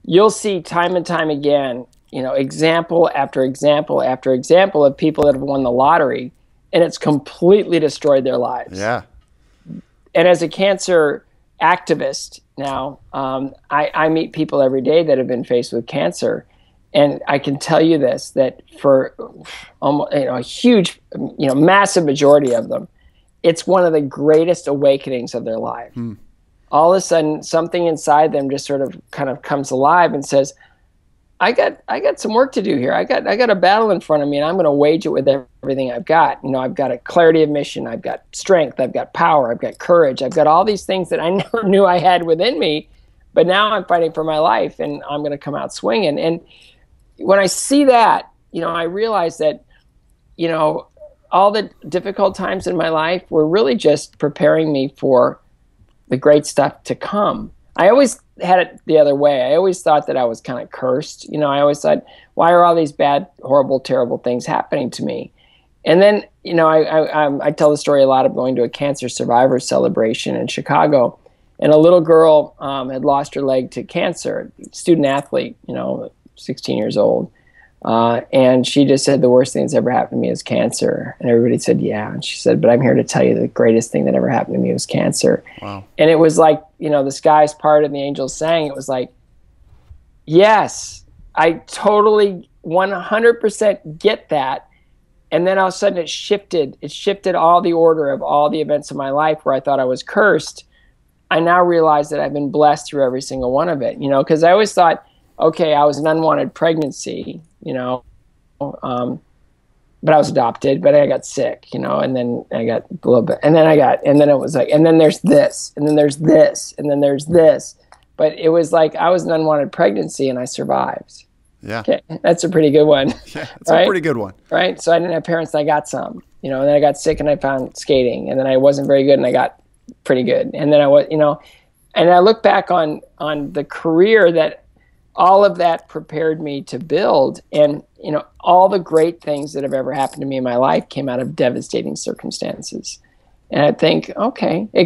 you'll see time and time again, example after example after example of people that have won the lottery, and it's completely destroyed their lives. Yeah. And as a cancer activist now, I meet people every day that have been faced with cancer. And I can tell you this, that for almost, a huge, massive majority of them, it's one of the greatest awakenings of their life. All of a sudden, something inside them just sort of kind of comes alive and says, I got some work to do here. I got a battle in front of me, and I'm going to wage it with everything I've got. I've got a clarity of mission. I've got strength. I've got power. I've got courage. I've got all these things that I never knew I had within me, but now I'm fighting for my life, and I'm going to come out swinging. And when I see that, I realize that, all the difficult times in my life were really just preparing me for the great stuff to come. I always had it the other way. I always thought that I was kind of cursed. I always thought, why are all these bad, horrible, terrible things happening to me? And then, I tell the story a lot of going to a cancer survivor celebration in Chicago, and a little girl had lost her leg to cancer, student athlete, 16 years old. And she just said, the worst thing that's ever happened to me is cancer. And everybody said, yeah. And she said, but I'm here to tell you the greatest thing that ever happened to me was cancer. Wow. And it was like, the skies parted and the angels sang. It was like, yes, I totally 100% get that. And then all of a sudden it shifted all the order of all the events of my life where I thought I was cursed. I now realize that I've been blessed through every single one of it, because I always thought, okay, I was an unwanted pregnancy, but I was adopted, but I got sick, and then I got a little bit, and then it was like, and then there's this, and then there's this, and then there's this. But it was like I was an unwanted pregnancy and I survived. Yeah. Okay, that's a pretty good one. Yeah, that's right? a pretty good one. Right? So I didn't have parents, and I got some, and then I got sick and I found skating, and then I wasn't very good and I got pretty good. And then I was, and I look back on the career that all of that prepared me to build. And, all the great things that have ever happened to me in my life came out of devastating circumstances. And I think, okay, it got